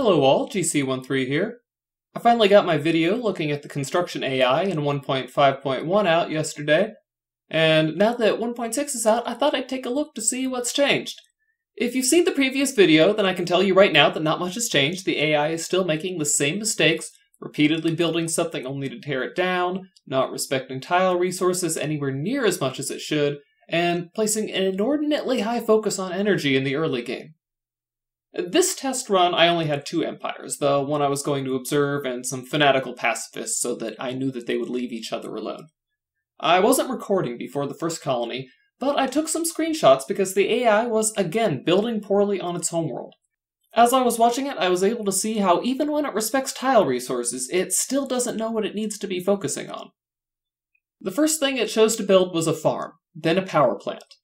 Hello all, GC13 here. I finally got my video looking at the construction AI in 1.5.1 out yesterday, and now that 1.6 is out, I thought I'd take a look to see what's changed. If you've seen the previous video, then I can tell you right now that not much has changed. The AI is still making the same mistakes, repeatedly building something only to tear it down, not respecting tile resources anywhere near as much as it should, and placing an inordinately high focus on energy in the early game. This test run, I only had 2 empires, the one I was going to observe and some fanatical pacifists so that I knew that they would leave each other alone. I wasn't recording before the first colony, but I took some screenshots because the AI was again building poorly on its homeworld. As I was watching it, I was able to see how even when it respects tile resources, it still doesn't know what it needs to be focusing on. The first thing it chose to build was a farm, then a power plant.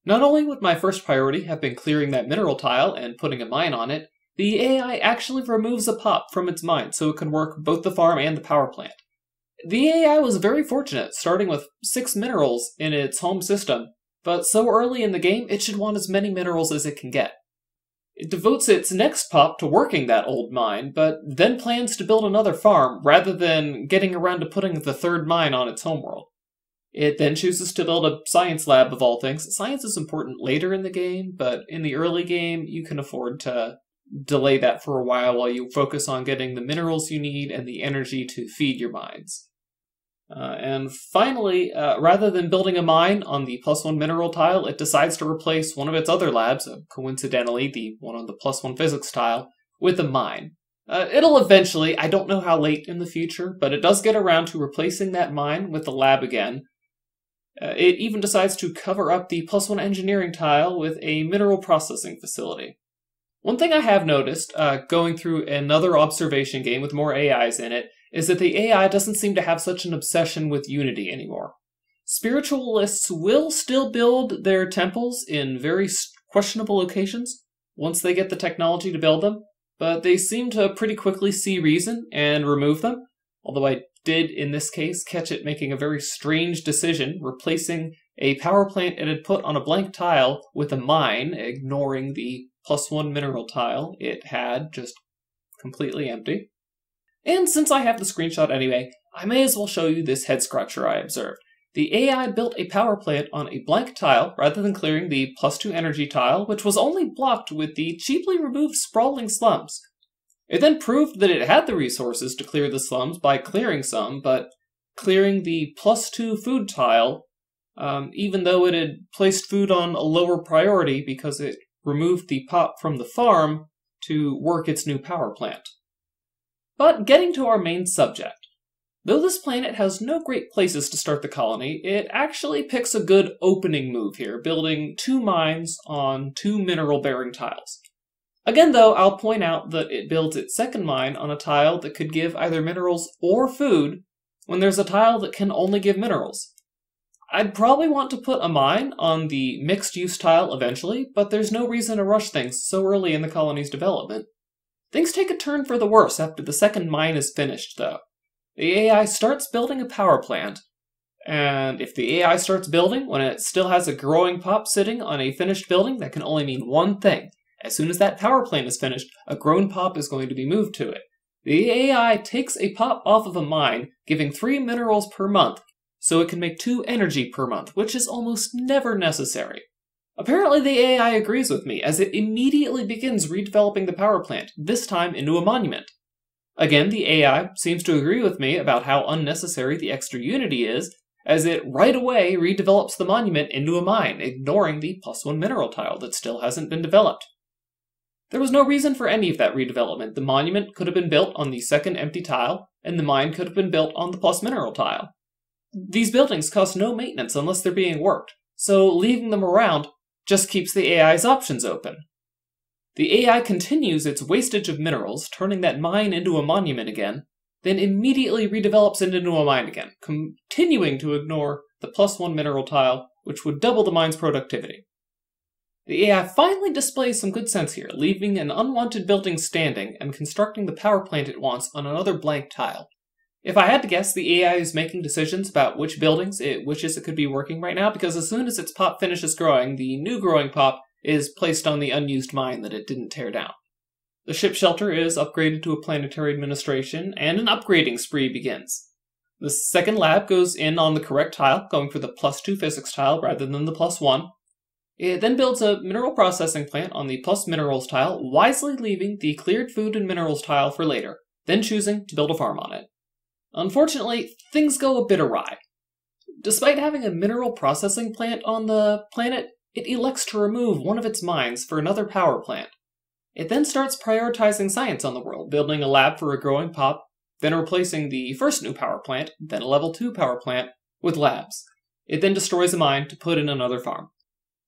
Not only would my first priority have been clearing that mineral tile and putting a mine on it, the AI actually removes a pop from its mine so it can work both the farm and the power plant. The AI was very fortunate, starting with 6 minerals in its home system, but so early in the game it should want as many minerals as it can get. It devotes its next pop to working that old mine, but then plans to build another farm rather than getting around to putting the 3rd mine on its homeworld. It then chooses to build a science lab of all things. Science is important later in the game, but in the early game, you can afford to delay that for a while you focus on getting the minerals you need and the energy to feed your mines. And finally, rather than building a mine on the +1 mineral tile, it decides to replace one of its other labs, coincidentally the one on the +1 physics tile, with a mine. It'll eventually, I don't know how late in the future, but it does get around to replacing that mine with the lab again. It even decides to cover up the +1 engineering tile with a mineral processing facility. One thing I have noticed, going through another observation game with more AIs in it, is that the AI doesn't seem to have such an obsession with unity anymore. Spiritualists will still build their temples in very questionable locations once they get the technology to build them, but they seem to pretty quickly see reason and remove them, although I did, in this case, catch it making a very strange decision, replacing a power plant it had put on a blank tile with a mine, ignoring the +1 mineral tile it had just completely empty. And since I have the screenshot anyway, I may as well show you this head-scratcher I observed. The AI built a power plant on a blank tile rather than clearing the +2 energy tile, which was only blocked with the cheaply removed sprawling slums. It then proved that it had the resources to clear the slums by clearing some, but clearing the +2 food tile, even though it had placed food on a lower priority because it removed the pop from the farm to work its new power plant. But getting to our main subject. Though this planet has no great places to start the colony, it actually picks a good opening move here, building 2 mines on 2 mineral-bearing tiles. Again, though, I'll point out that it builds its second mine on a tile that could give either minerals or food, when there's a tile that can only give minerals. I'd probably want to put a mine on the mixed-use tile eventually, but there's no reason to rush things so early in the colony's development. Things take a turn for the worse after the second mine is finished, though. The AI starts building a power plant, and if the AI starts building when it still has a growing pop sitting on a finished building, that can only mean one thing. As soon as that power plant is finished, a grown pop is going to be moved to it. The AI takes a pop off of a mine, giving 3 minerals per month, so it can make 2 energy per month, which is almost never necessary. Apparently the AI agrees with me, as it immediately begins redeveloping the power plant, this time into a monument. Again, the AI seems to agree with me about how unnecessary the extra unity is, as it right away redevelops the monument into a mine, ignoring the +1 mineral tile that still hasn't been developed. There was no reason for any of that redevelopment. The monument could have been built on the second empty tile, and the mine could have been built on the + mineral tile. These buildings cost no maintenance unless they're being worked, so leaving them around just keeps the AI's options open. The AI continues its wastage of minerals, turning that mine into a monument again, then immediately redevelops it into a mine again, continuing to ignore the +1 mineral tile, which would double the mine's productivity. The AI finally displays some good sense here, leaving an unwanted building standing and constructing the power plant it wants on another blank tile. If I had to guess, the AI is making decisions about which buildings it wishes it could be working right now, because as soon as its pop finishes growing, the new growing pop is placed on the unused mine that it didn't tear down. The ship shelter is upgraded to a planetary administration, and an upgrading spree begins. The second lab goes in on the correct tile, going for the +2 physics tile rather than the +1. It then builds a mineral processing plant on the plus minerals tile, wisely leaving the cleared food and minerals tile for later, then choosing to build a farm on it. Unfortunately, things go a bit awry. Despite having a mineral processing plant on the planet, it elects to remove one of its mines for another power plant. It then starts prioritizing science on the world, building a lab for a growing pop, then replacing the first new power plant, then a level 2 power plant, with labs. It then destroys a mine to put in another farm.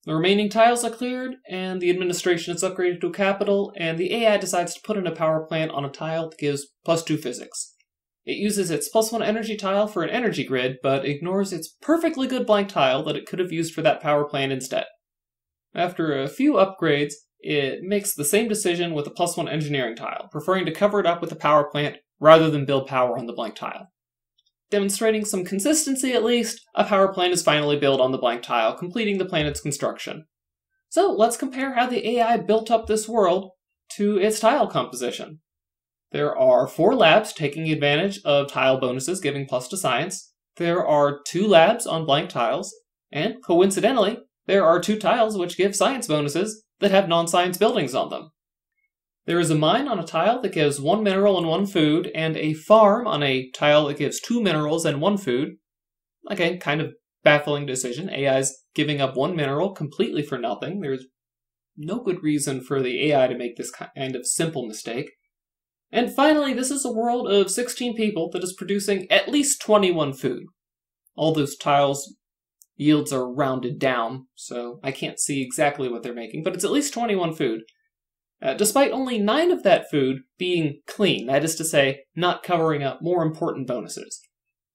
The remaining tiles are cleared, and the administration is upgraded to a capital, and the AI decides to put in a power plant on a tile that gives +2 physics. It uses its +1 energy tile for an energy grid, but ignores its perfectly good blank tile that it could have used for that power plant instead. After a few upgrades, it makes the same decision with a +1 engineering tile, preferring to cover it up with a power plant rather than build power on the blank tile. Demonstrating some consistency at least, a power plant is finally built on the blank tile, completing the planet's construction. So let's compare how the AI built up this world to its tile composition. There are 4 labs taking advantage of tile bonuses giving plus to science, there are 2 labs on blank tiles, and coincidentally, there are 2 tiles which give science bonuses that have non-science buildings on them. There is a mine on a tile that gives 1 mineral and 1 food, and a farm on a tile that gives 2 minerals and 1 food. Again, kind of baffling decision. AI's giving up 1 mineral completely for nothing. There's no good reason for the AI to make this kind of simple mistake. And finally, this is a world of 16 people that is producing at least 21 food. All those tiles' yields are rounded down, so I can't see exactly what they're making, but it's at least 21 food. Despite only 9 of that food being clean, that is to say, not covering up more important bonuses.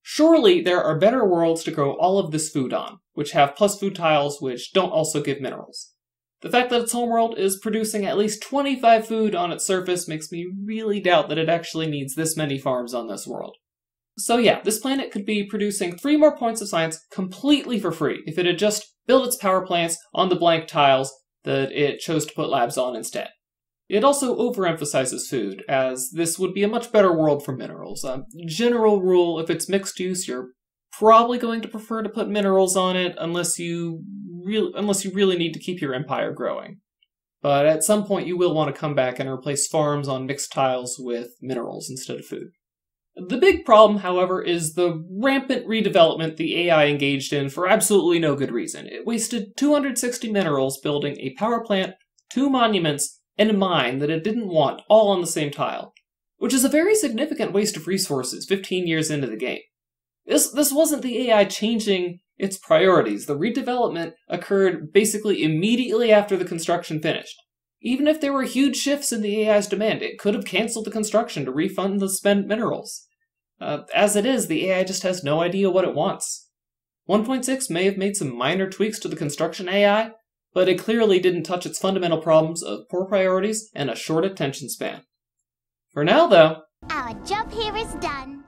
Surely there are better worlds to grow all of this food on, which have plus food tiles which don't also give minerals. The fact that its homeworld is producing at least 25 food on its surface makes me really doubt that it actually needs this many farms on this world. So yeah, this planet could be producing 3 more points of science completely for free if it had just built its power plants on the blank tiles that it chose to put labs on instead. It also overemphasizes food, as this would be a much better world for minerals. General rule, if it's mixed use, you're probably going to prefer to put minerals on it unless you really need to keep your empire growing. But at some point you will want to come back and replace farms on mixed tiles with minerals instead of food. The big problem, however, is the rampant redevelopment the AI engaged in for absolutely no good reason. It wasted 260 minerals building a power plant, 2 monuments, and a mine that it didn't want, all on the same tile. Which is a very significant waste of resources 15 years into the game. This wasn't the AI changing its priorities. The redevelopment occurred basically immediately after the construction finished. Even if there were huge shifts in the AI's demand, it could have cancelled the construction to refund the spent minerals. As it is, the AI just has no idea what it wants. 1.6 may have made some minor tweaks to the construction AI, but it clearly didn't touch its fundamental problems of poor priorities and a short attention span. For now, though, our job here is done.